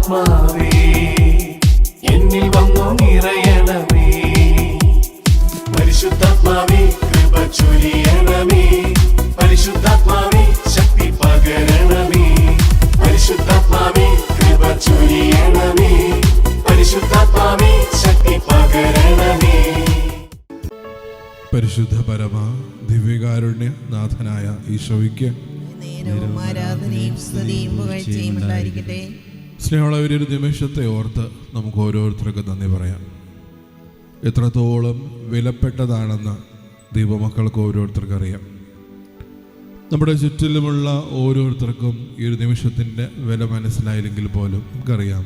പരിശുദ്ധാത്മാവേ എന്നിൽ വന്നു നിറയണമേ. പരിശുദ്ധാത്മാവേ കൃപ ചൊരിയണമേ. പരിശുദ്ധാത്മാവേ ശക്തി പകരണമേ. പരിശുദ്ധാത്മാവേ കൃപ ചൊരിയണമേ. പരിശുദ്ധാത്മാവേ ശക്തി പകരണമേ. പരിശുദ്ധ പരമ ദിവ്യകാരുണ്യ നാഥനായ ഈശോയ്ക്ക് നേരവും ആരാധനയും സ്തുതിയും പുകഴ്ചയും ഉണ്ടായിരിക്കട്ടെ. സ്നേഹമുള്ളവരെ, ഒരു നിമിഷത്തെ ഓർത്ത് നമുക്ക് ഓരോരുത്തർക്കും നന്ദി പറയാം. എത്രത്തോളം വിലപ്പെട്ടതാണെന്ന് ദൈവമക്കൾക്ക് ഓരോരുത്തർക്കും അറിയാം. നമ്മുടെ ചുറ്റിലുമുള്ള ഓരോരുത്തർക്കും ഈ ഒരു നിമിഷത്തിൻ്റെ വില മനസ്സിലായില്ലെങ്കിൽ പോലും നമുക്കറിയാം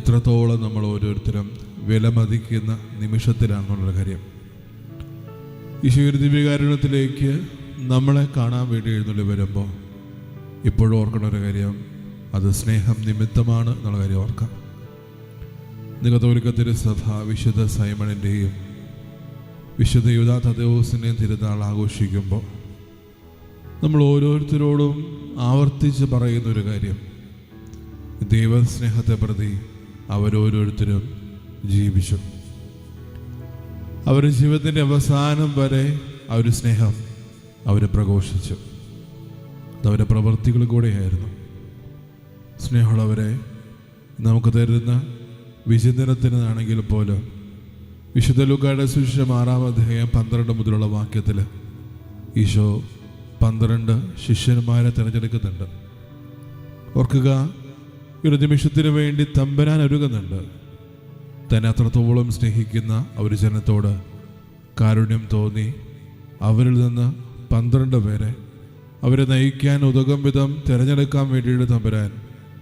എത്രത്തോളം നമ്മൾ ഓരോരുത്തരും വിലമതിക്കുന്ന നിമിഷത്തിലാണെന്നുള്ള കാര്യം. ഈശോയുടെ ദിവ്യകാരുണ്യത്തിലേക്ക് നമ്മളെ കാണാൻ വേണ്ടി എഴുന്നള്ളി വരുമ്പോൾ ഇപ്പോഴും ഓർക്കുന്ന ഒരു കാര്യം, അത് സ്നേഹം നിമിത്തമാണ് എന്നുള്ള കാര്യം ഓർക്കാം. കത്തോലിക്ക തിരുസഭ വിശുദ്ധ സൈമണിൻ്റെയും വിശുദ്ധ യൂദാ തദേവൂസിൻ്റെയും തിരുനാൾ ആഘോഷിക്കുമ്പോൾ നമ്മൾ ഓരോരുത്തരോടും ആവർത്തിച്ച് പറയുന്നൊരു കാര്യം, ദൈവസ്നേഹത്തെ പ്രതി അവരോരോരുത്തരും ജീവിച്ചു. അവരുടെ ജീവിതത്തിൻ്റെ അവസാനം വരെ ആ ഒരു സ്നേഹം അവർ പ്രഘോഷിച്ചു. അതവരുടെ പ്രവൃത്തികൾ കൂടെയായിരുന്നു. സ്നേഹമുള്ളവരെ, നമുക്ക് തരുന്ന വിചിന്തനത്തിനാണെങ്കിൽ പോലും വിശുദ്ധ ലൂക്കായുടെ സുവിശേഷം 6-ാം അധ്യായം 12 മുതലുള്ള വാക്യത്തിൽ ഈശോ 12 ശിഷ്യന്മാരെ തിരഞ്ഞെടുക്കുന്നുണ്ട്. ഓർക്കുക, ഒരു നിമിഷത്തിന് വേണ്ടി തമ്പുരാൻ ഒരുങ്ങുന്നുണ്ട്. തന്നെ അത്രത്തോളം സ്നേഹിക്കുന്ന ഒരു ജനത്തോട് കാരുണ്യം തോന്നി അവരിൽ നിന്ന് 12 പേരെ അവരെ നയിക്കാൻ ഉതകും വിധം തിരഞ്ഞെടുക്കാൻ വേണ്ടിയിട്ട് തമ്പുരാൻ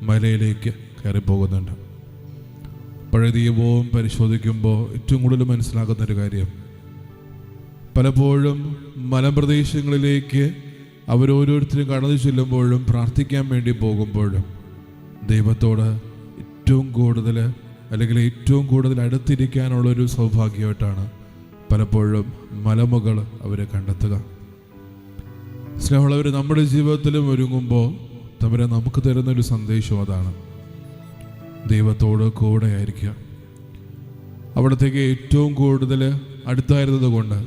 മലയിലേക്ക് കയറിപ്പോകുന്നുണ്ട്. പഴയ നിയമവും പരിശോധിക്കുമ്പോൾ ഏറ്റവും കൂടുതൽ മനസ്സിലാക്കുന്നൊരു കാര്യം, പലപ്പോഴും മലപ്രദേശങ്ങളിലേക്ക് അവരോരോരുത്തരും കടന്നു ചെല്ലുമ്പോഴും പ്രാർത്ഥിക്കാൻ വേണ്ടി പോകുമ്പോഴും ദൈവത്തോട് ഏറ്റവും കൂടുതൽ അടുത്തിരിക്കാനുള്ളൊരു സൗഭാഗ്യമായിട്ടാണ് പലപ്പോഴും മലമുകൾ അവരെ കണ്ടെത്തുക. സ്നേഹമുള്ളവർ, നമ്മുടെ ജീവിതത്തിലും ഒരുങ്ങുമ്പോൾ തമ്പുരാൻ നമുക്ക് തരുന്നൊരു സന്ദേശം അതാണ്, ദൈവത്തോട് കൂടെ ആയിരിക്കുക. അവിടത്തേക്ക് ഏറ്റവും കൂടുതൽ അടുത്തായിരുന്നത് കൊണ്ട്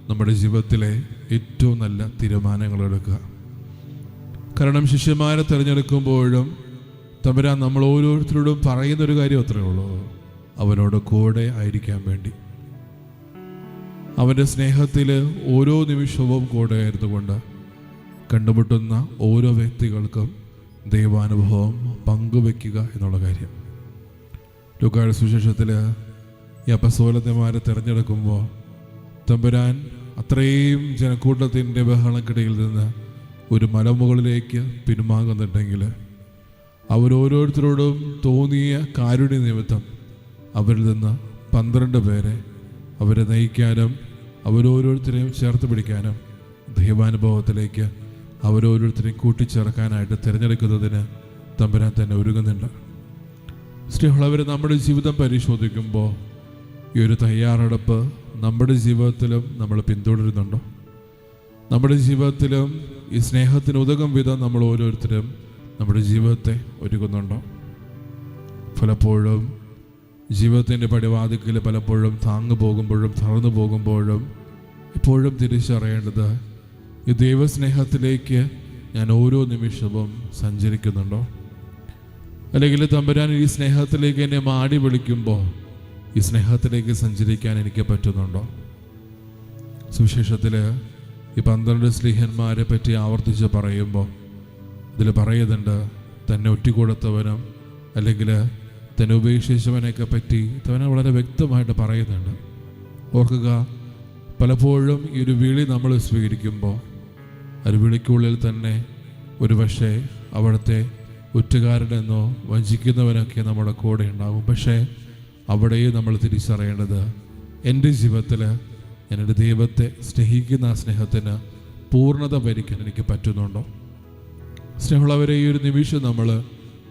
നമ്മുടെ ജീവിതത്തിലെ ഏറ്റവും നല്ല തീരുമാനങ്ങൾ എടുക്കുക. കാരണം ശിഷ്യന്മാരെ തിരഞ്ഞെടുക്കുമ്പോഴും തമ്പുരാൻ നമ്മൾ ഓരോരുത്തരോടും പറയുന്നൊരു കാര്യം അത്രയേ ഉള്ളൂ, അവനോട് കൂടെ ആയിരിക്കാൻ വേണ്ടി. അവൻ്റെ സ്നേഹത്തിൽ ഓരോ നിമിഷവും കൂടെ ആയിരുന്നുകൊണ്ട് കണ്ടുമുട്ടുന്ന ഓരോ വ്യക്തികൾക്കും ദൈവാനുഭവം പങ്കുവെക്കുക എന്നുള്ള കാര്യം. ലൂക്കായുടെ സുവിശേഷത്തിൽ ഈ അപ്പസ്തോലന്മാരെ തിരഞ്ഞെടുക്കുമ്പോൾ തമ്പുരാൻ അത്രയും ജനക്കൂട്ടത്തിൻ്റെ ബഹളക്കിടയിൽ നിന്ന് ഒരു മലമുകളിലേക്ക് പിന്മാങ്ങുന്നുണ്ടെങ്കിൽ അവരോരോരുത്തരോടും തോന്നിയ കാരുണ്യ നിമിത്തം അവരിൽ നിന്ന് 12 പേരെ അവരെ നയിക്കാനും അവരോരോരുത്തരെയും ചേർത്ത് പിടിക്കാനും ദൈവാനുഭവത്തിലേക്ക് അവരോരോരുത്തരെയും കൂട്ടിച്ചേർക്കാനായിട്ട് തിരഞ്ഞെടുക്കുന്നതിന് തമ്പുരാൻ തന്നെ ഒരുങ്ങുന്നുണ്ട്. സ്നേഹമുള്ളവർ, നമ്മുടെ ജീവിതം പരിശോധിക്കുമ്പോൾ ഈ ഒരു തയ്യാറെടുപ്പ് നമ്മുടെ ജീവിതത്തിലും നമ്മൾ പിന്തുടരുന്നുണ്ടോ? നമ്മുടെ ജീവിതത്തിലും ഈ സ്നേഹത്തിന് ഉതകും വിധം നമ്മൾ ഓരോരുത്തരും നമ്മുടെ ജീവിതത്തെ ഒരുക്കുന്നുണ്ടോ? പലപ്പോഴും ജീവിതത്തിൻ്റെ പടിവാതിക്കൽ പലപ്പോഴും താങ്ങു പോകുമ്പോഴും തളർന്നു പോകുമ്പോഴും ഇപ്പോഴും തിരിച്ചറിയേണ്ടത്, ഈ ദൈവസ്നേഹത്തിലേക്ക് ഞാൻ ഓരോ നിമിഷവും സഞ്ചരിക്കുന്നുണ്ടോ? അല്ലെങ്കിൽ തമ്പുരാൻ ഈ സ്നേഹത്തിലേക്ക് എന്നെ മാടി വിളിക്കുമ്പോൾ ഈ സ്നേഹത്തിലേക്ക് സഞ്ചരിക്കാൻ എനിക്ക് പറ്റുന്നുണ്ടോ? സുവിശേഷത്തിൽ ഈ 12 സ്ലീഹന്മാരെ പറ്റി ആവർത്തിച്ച് പറയുമ്പോൾ ഇതിൽ പറയുന്നുണ്ട്, തന്നെ ഒറ്റിക്കൊടുത്തവനും അല്ലെങ്കിൽ തന്നെ ഉപേക്ഷിച്ചവനെയൊക്കെ പറ്റി തന്നെ വളരെ വ്യക്തമായിട്ട് പറയുന്നുണ്ട്. ഓർക്കുക, പലപ്പോഴും ഈ ഒരു വിളി നമ്മൾ സ്വീകരിക്കുമ്പോൾ ഒരു വിളിക്കുള്ളിൽ തന്നെ ഒരു പക്ഷേ അവിടുത്തെ ഒറ്റുകാരനെന്നോ വഞ്ചിക്കുന്നവനൊക്കെ നമ്മുടെ കൂടെ ഉണ്ടാകും. പക്ഷേ അവിടെയും നമ്മൾ തിരിച്ചറിയേണ്ടത്, എൻ്റെ ജീവിതത്തിൽ എൻ്റെ ദൈവത്തെ സ്നേഹിക്കുന്ന ആ സ്നേഹത്തിന് പൂർണ്ണത ഭരിക്കാൻ എനിക്ക് പറ്റുന്നുണ്ടോ? സ്നേഹമുള്ളവരെ, ഈ ഒരു നിമിഷം നമ്മൾ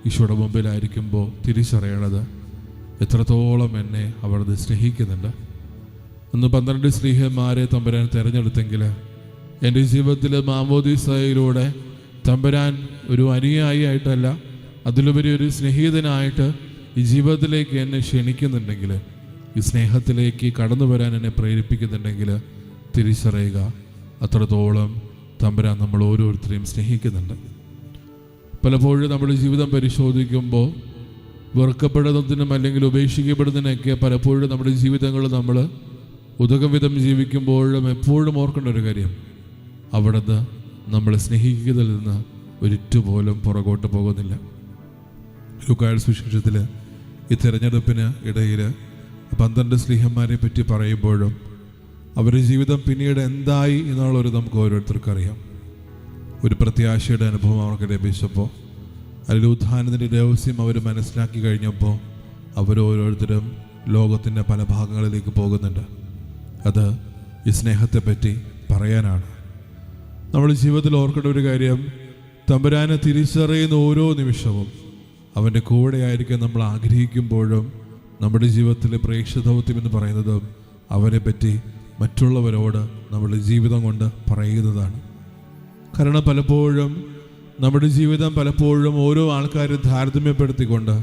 ഈശോയുടെ മുമ്പിലായിരിക്കുമ്പോൾ തിരിച്ചറിയണത്, എത്രത്തോളം എന്നെ അവിടുന്ന് സ്നേഹിക്കുന്നുണ്ട്. അന്ന് 12 സ്ലീഹന്മാരെ തമ്പുരാൻ തിരഞ്ഞെടുത്തെങ്കിൽ എൻ്റെ ജീവിതത്തിൽ മാമോദീസയിലൂടെ തമ്പുരാൻ ഒരു അനുയായി ആയിട്ടല്ല, അതിലുപരി ഒരു സ്നേഹിതനായിട്ട് ഈ ജീവിതത്തിലേക്ക് എന്നെ ക്ഷണിക്കുന്നുണ്ടെങ്കിൽ, ഈ സ്നേഹത്തിലേക്ക് കടന്നു വരാൻ എന്നെ പ്രേരിപ്പിക്കുന്നുണ്ടെങ്കിൽ തിരിച്ചറിയുക, അത്രത്തോളം തമ്പുരാൻ നമ്മൾ ഓരോരുത്തരെയും സ്നേഹിക്കുന്നുണ്ട്. പലപ്പോഴും നമ്മുടെ ജീവിതം പരിശോധിക്കുമ്പോൾ വെറുക്കപ്പെടുന്നതിനും അല്ലെങ്കിൽ ഉപേക്ഷിക്കപ്പെടുന്നതിനൊക്കെ പലപ്പോഴും നമ്മുടെ ജീവിതങ്ങൾ നമ്മൾ ഉദകവിധം ജീവിക്കുമ്പോഴും എപ്പോഴും ഓർക്കേണ്ട ഒരു കാര്യം, അവിടുന്ന് നമ്മളെ സ്നേഹിക്കുന്നതിൽ നിന്ന് ഒരിറ്റുപോലും പുറകോട്ട് പോകുന്നില്ല. ലൂക്കായുടെ സുവിശേഷത്തിൽ ഈ തിരഞ്ഞെടുപ്പിന് ഇടയിൽ 12 സ്ലീഹന്മാരെ പറ്റി പറയുമ്പോഴും അവരുടെ ജീവിതം പിന്നീട് എന്തായി എന്നുള്ളൊരു നമുക്ക് ഓരോരുത്തർക്കും അറിയാം. ഒരു പ്രത്യാശയുടെ അനുഭവം അവർക്ക് ലഭിച്ചപ്പോൾ, അതിൽ ഉത്ഥാനത്തിൻ്റെ രഹസ്യം അവർ മനസ്സിലാക്കി കഴിഞ്ഞപ്പോൾ അവരോരോരുത്തരും ലോകത്തിൻ്റെ പല ഭാഗങ്ങളിലേക്ക് പോകുന്നുണ്ട്. അത് ഈ സ്നേഹത്തെപ്പറ്റി പറയാനാണ്. നമ്മുടെ ജീവിതത്തിൽ ഓർക്കേണ്ട ഒരു കാര്യം, തമ്പുരാനെ തിരിച്ചറിയുന്ന ഓരോ നിമിഷവും അവൻ്റെ കൂടെയായിരിക്കും നമ്മൾ ആഗ്രഹിക്കുമ്പോഴും നമ്മുടെ ജീവിതത്തിലെ പ്രേക്ഷിതത്വം എന്ന് പറയുന്നതും അവനെ പറ്റി മറ്റുള്ളവരോട് നമ്മുടെ ജീവിതം കൊണ്ട് പറയുന്നതാണ്. കാരണം പലപ്പോഴും നമ്മുടെ ജീവിതം ഓരോ ആൾക്കാരും താരതമ്യപ്പെടുത്തിക്കൊണ്ട്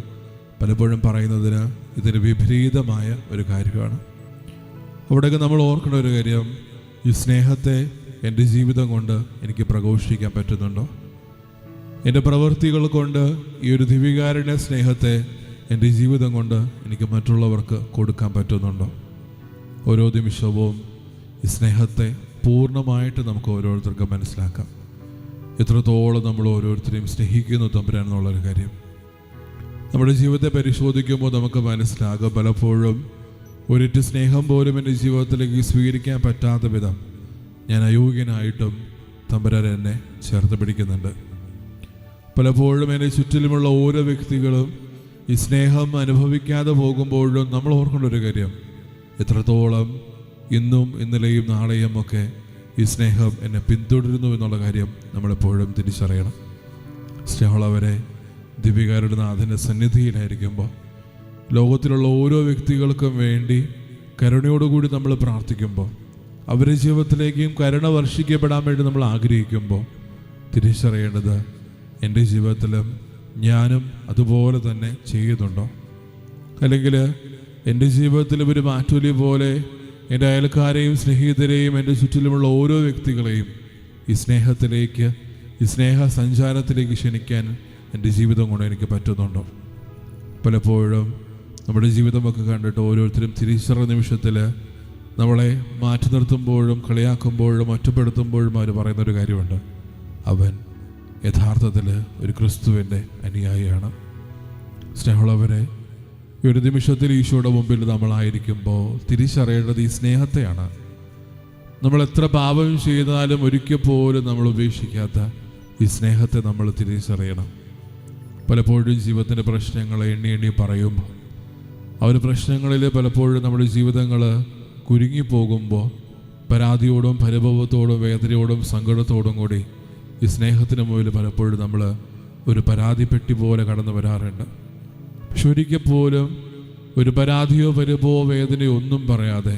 പലപ്പോഴും പറയുന്നതിന് ഇതിന് വിപരീതമായ ഒരു കാര്യമാണ്. അവിടെയൊക്കെ നമ്മൾ ഓർക്കേണ്ട ഒരു കാര്യം, ഈ സ്നേഹത്തെ എൻ്റെ ജീവിതം കൊണ്ട് എനിക്ക് പ്രഘോഷിക്കാൻ പറ്റുന്നുണ്ടോ? എൻ്റെ പ്രവൃത്തികൾ കൊണ്ട് ഈ ഒരു ദിവികാരുടെ സ്നേഹത്തെ എൻ്റെ ജീവിതം കൊണ്ട് എനിക്ക് മറ്റുള്ളവർക്ക് കൊടുക്കാൻ പറ്റുന്നുണ്ടോ? ഓരോ നിമിഷവും ഈ സ്നേഹത്തെ പൂർണ്ണമായിട്ട് നമുക്ക് ഓരോരുത്തർക്കും മനസ്സിലാക്കാം. എത്രത്തോളം നമ്മൾ ഓരോരുത്തരെയും സ്നേഹിക്കുന്നു തമ്പുരാൻ എന്നുള്ളൊരു കാര്യം നമ്മുടെ ജീവിതത്തെ പരിശോധിക്കുമ്പോൾ നമുക്ക് മനസ്സിലാകും. പലപ്പോഴും ഒരിറ്റ് സ്നേഹം പോലും എൻ്റെ ജീവിതത്തിലേക്ക് സ്വീകരിക്കാൻ പറ്റാത്ത വിധം ഞാൻ അയോഗ്യനായിട്ടും തമ്പുരാൻ എന്നെ ചേർത്ത് പിടിക്കുന്നുണ്ട്. പലപ്പോഴും എൻ്റെ ചുറ്റിലുമുള്ള ഓരോ വ്യക്തികളും ഈ സ്നേഹം അനുഭവിക്കാതെ പോകുമ്പോഴും നമ്മൾ ഓർക്കേണ്ട ഒരു കാര്യം, എത്രത്തോളം ഇന്നും ഇന്നലെയും നാളെയും ഒക്കെ ഈ സ്നേഹം എന്നെ പിന്തുടരുന്നു എന്നുള്ള കാര്യം നമ്മളെപ്പോഴും തിരിച്ചറിയണം. സ്നേഹമുള്ളവരെ, ദിവികാരുടെ നാഥൻ്റെ സന്നിധിയിലായിരിക്കുമ്പോൾ ലോകത്തിലുള്ള ഓരോ വ്യക്തികൾക്കും വേണ്ടി കരുണയോടുകൂടി നമ്മൾ പ്രാർത്ഥിക്കുമ്പോൾ, അവരുടെ ജീവിതത്തിലേക്കും കരുണ വർഷിക്കപ്പെടാൻ വേണ്ടി നമ്മൾ ആഗ്രഹിക്കുമ്പോൾ തിരിച്ചറിയേണ്ടത്, എൻ്റെ ജീവിതത്തിലും ഞാനും അതുപോലെ തന്നെ ചെയ്യുന്നുണ്ടോ? അല്ലെങ്കിൽ എൻ്റെ ജീവിതത്തിൽ ഒരു മാറ്റൂലി പോലെ എൻ്റെ അയൽക്കാരെയും സ്നേഹിതരെയും എൻ്റെ ചുറ്റിലുമുള്ള ഓരോ വ്യക്തികളെയും ഈ സ്നേഹത്തിലേക്ക്, ഈ സ്നേഹ സഞ്ചാരത്തിലേക്ക് ക്ഷണിക്കാൻ എൻ്റെ ജീവിതം കൊണ്ട് എനിക്ക് പറ്റുന്നുണ്ടോ? പലപ്പോഴും നമ്മുടെ ജീവിതമൊക്കെ കണ്ടിട്ട് ഓരോരുത്തരും തിരിച്ചറിഞ്ഞ നിമിഷത്തിൽ നമ്മളെ മാറ്റി നിർത്തുമ്പോഴും കളിയാക്കുമ്പോഴും ഒറ്റപ്പെടുത്തുമ്പോഴും അവർ പറയുന്നൊരു കാര്യമുണ്ട്, അവൻ യഥാർത്ഥത്തിൽ ഒരു ക്രിസ്തുവിൻ്റെ അനുയായിയാണ്. സ്നേഹമുള്ളവരെ, ഈ ഒരു നിമിഷത്തിൽ ഈശോയുടെ മുമ്പിൽ നമ്മളായിരിക്കുമ്പോൾ തിരിച്ചറിയേണ്ടത് ഈ സ്നേഹത്തെയാണ്. നമ്മൾ എത്ര പാപം ചെയ്താലും ഒരിക്കൽ പോലും നമ്മൾ ഉപേക്ഷിക്കാത്ത ഈ സ്നേഹത്തെ നമ്മൾ തിരിച്ചറിയണം. പലപ്പോഴും ജീവിതത്തിൻ്റെ പ്രശ്നങ്ങളെ എണ്ണി പറയുമ്പോൾ ആ ഒരു പ്രശ്നങ്ങളിൽ പലപ്പോഴും നമ്മുടെ ജീവിതങ്ങൾ കുരുങ്ങിപ്പോകുമ്പോൾ പരാതിയോടും പരിഭവത്തോടും വേദനയോടും സങ്കടത്തോടും കൂടി ഈ സ്നേഹത്തിന് മുമ്പിൽ പലപ്പോഴും നമ്മൾ ഒരു പരാതിപ്പെട്ടി പോലെ കടന്നു വരാറുണ്ട്. പക്ഷെ ഒരിക്കൽ പോലും ഒരു പരാതിയോ പരിഭവോ വേദനയോ ഒന്നും പറയാതെ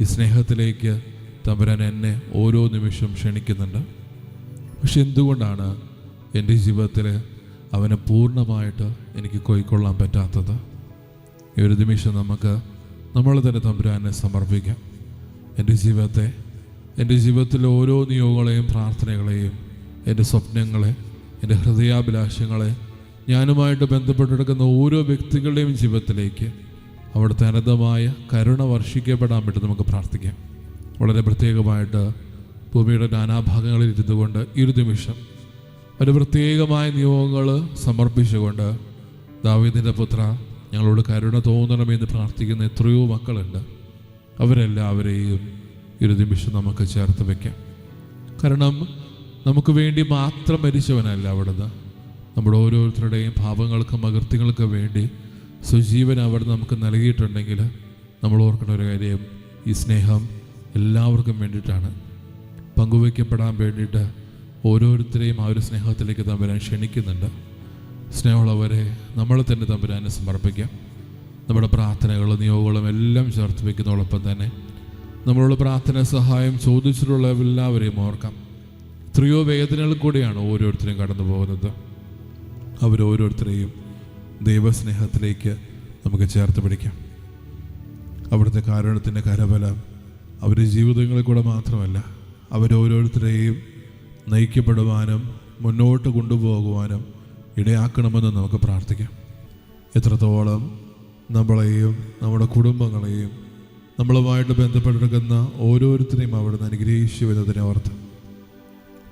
ഈ സ്നേഹത്തിലേക്ക് തമ്പുരാൻ എന്നെ ഓരോ നിമിഷം ക്ഷണിക്കുന്നുണ്ട്. പക്ഷെ എന്തുകൊണ്ടാണ് എൻ്റെ ജീവിതത്തിൽ അവനെ പൂർണ്ണമായിട്ട് എനിക്ക് കൈക്കൊള്ളാൻ പറ്റാത്തത്? ഈ ഒരു നിമിഷം നമുക്ക് നമ്മൾ തന്നെ തമ്പുരാനെ സമർപ്പിക്കാം. എൻ്റെ ജീവിതത്തിലെ ഓരോ നിയോഗങ്ങളെയും പ്രാർത്ഥനകളെയും എൻ്റെ സ്വപ്നങ്ങളെ, എൻ്റെ ഹൃദയാഭിലാഷങ്ങളെ, ഞാനുമായിട്ട് ബന്ധപ്പെട്ടെടുക്കുന്ന ഓരോ വ്യക്തികളുടെയും ജീവിതത്തിലേക്ക് അവിടുത്തെ അനന്തമായ കരുണ വർഷിക്കപ്പെടാൻ വേണ്ടി നമുക്ക് പ്രാർത്ഥിക്കാം. വളരെ പ്രത്യേകമായിട്ട് ഭൂമിയുടെ നാനാഭാഗങ്ങളിൽ ഇരുന്നുകൊണ്ട് ഈ ഒരു നിമിഷം ഒരു പ്രത്യേകമായ നിയോഗങ്ങൾ സമർപ്പിച്ചുകൊണ്ട്, ദാവീദിൻ്റെ പുത്ര, ഞങ്ങളോട് കരുണ തോന്നണമെന്ന് പ്രാർത്ഥിക്കുന്ന എത്രയോ മക്കളുണ്ട്. അവരെല്ലാവരെയും ഈ ഒരു നിമിഷം നമുക്ക് ചേർത്ത് വയ്ക്കാം. കാരണം നമുക്ക് വേണ്ടി മാത്രം മരിച്ചവനല്ല അവിടുന്ന്, നമ്മുടെ ഓരോരുത്തരുടെയും പാപങ്ങൾക്കും അകൃത്യങ്ങൾക്കും വേണ്ടി സ്വജീവൻ അവിടുന്ന് നമുക്ക് നൽകിയിട്ടുണ്ടെങ്കിൽ നമ്മൾ ഓർക്കുന്ന ഒരു കാര്യം, ഈ സ്നേഹം എല്ലാവർക്കും വേണ്ടിയിട്ടാണ്, പങ്കുവയ്ക്കപ്പെടാൻ വേണ്ടിയിട്ട് ഓരോരുത്തരെയും ആ ഒരു സ്നേഹത്തിലേക്ക് തമ്പുരാൻ ക്ഷണിക്കുന്നുണ്ട്. സ്നേഹമുള്ളവരെ, നമ്മൾ തന്നെ തമ്പുരാനെ സമർപ്പിക്കാം. നമ്മുടെ പ്രാർത്ഥനകളും നിയോഗങ്ങളും എല്ലാം ചേർത്ത് വയ്ക്കുന്നതോടൊപ്പം തന്നെ നമ്മളോട് പ്രാർത്ഥന സഹായം ചോദിച്ചിട്ടുള്ള എല്ലാവരെയും ഓർക്കാം. എത്രയോ വേദനകൾ കൂടിയാണ് ഓരോരുത്തരും കടന്നു പോകുന്നത്. അവരോരോരുത്തരെയും ദൈവസ്നേഹത്തിലേക്ക് നമുക്ക് ചേർത്ത് പിടിക്കാം. അവിടുത്തെ കാരുണ്യത്തിൻ്റെ കരബലം അവരുടെ ജീവിതങ്ങളിൽ കൂടെ മാത്രമല്ല, അവരോരോരുത്തരെയും നയിക്കപ്പെടുവാനും മുന്നോട്ട് കൊണ്ടുപോകുവാനും ഇടയാക്കണമെന്ന് നമുക്ക് പ്രാർത്ഥിക്കാം. എത്രത്തോളം നമ്മളെയും നമ്മുടെ കുടുംബങ്ങളെയും നമ്മളുമായിട്ട് ബന്ധപ്പെട്ടിരിക്കുന്ന ഓരോരുത്തരെയും അവിടുന്ന് അനുഗ്രഹിച്ചു എന്നതിനെ ഓർത്ത്.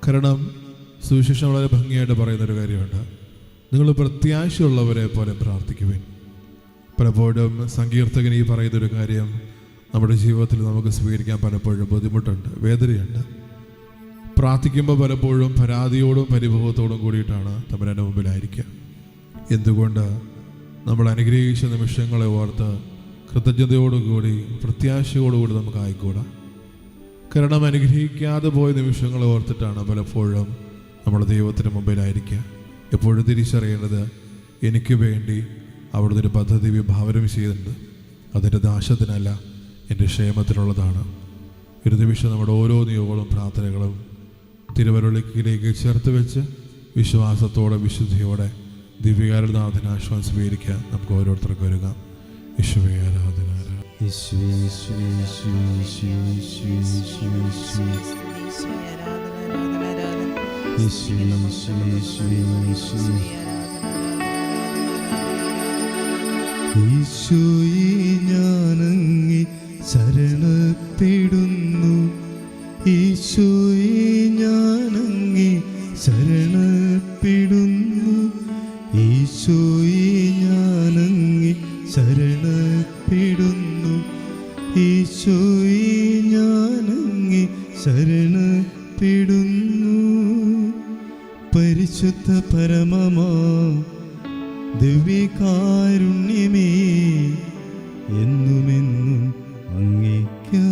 കാരണം സുവിശേഷം വളരെ ഭംഗിയായിട്ട് പറയുന്നൊരു കാര്യമുണ്ട്, നിങ്ങൾ പ്രത്യാശയുള്ളവരെ പോലെ പ്രാർത്ഥിക്കുവിൻ. പലപ്പോഴും സങ്കീർത്തകൻ ഈ പറയുന്നൊരു കാര്യം നമ്മുടെ ജീവിതത്തിൽ നമുക്ക് സ്വീകരിക്കാൻ പലപ്പോഴും ബുദ്ധിമുട്ടുണ്ട്, വേദനയുണ്ട്. പ്രാർത്ഥിക്കുമ്പോൾ പലപ്പോഴും പരാതിയോടും പരിഭവത്തോടും കൂടിയിട്ടാണ് തമ്പുരാൻ്റെ മുമ്പിലായിരിക്കുക. എന്തുകൊണ്ട് നമ്മൾ അനുഗ്രഹിച്ച നിമിഷങ്ങളെ ഓർത്ത് കൃതജ്ഞതയോടുകൂടി പ്രത്യാശയോടുകൂടി നമുക്ക് ആയിക്കൂടാ? കാരണം അനുഗ്രഹിക്കാതെ പോയ നിമിഷങ്ങളെ ഓർത്തിട്ടാണ് പലപ്പോഴും നമ്മൾ ദൈവത്തിന് മുമ്പിലായിരിക്കുക. എപ്പോഴും തിരിച്ചറിയേണ്ടത്, എനിക്ക് വേണ്ടി അവിടുന്ന് ഒരു പദ്ധതി വിഭാവനം ചെയ്തിട്ടുണ്ട്. അതിൻ്റെ നാശത്തിനല്ല, എൻ്റെ ക്ഷേമത്തിനുള്ളതാണ്. ഒരു നിമിഷം നമ്മുടെ ഓരോ നിയോഗങ്ങളും പ്രാർത്ഥനകളും തിരുവരുളിലേക്ക് ചേർത്ത് വെച്ച് വിശ്വാസത്തോടെ വിശുദ്ധിയോടെ ദിവ്യകാരുണ്യനാഥന് ആശ്വാസം സ്വീകരിക്കാൻ നമുക്ക് ഓരോരുത്തർക്കും ഒരുങ്ങാം. യേശുവേ ആരാധന. ഈശോയെ ഞാനങ്ങേ ശരണപ്പെടുന്നു, ഈശോയെ ഞാനങ്ങേ ശരണപ്പെടുന്നു, ഈശോയെ ഞാനങ്ങേ ശരണപ്പെടുന്നു, ഈശോയെ ഞാനങ്ങേ ശരണപ്പെടുന്നു. പരിശുദ്ധ പരമമാ ദിവ്യകാരുണ്യമേ, എന്നുമെന്നും അങ്ങേയ്ക്കാ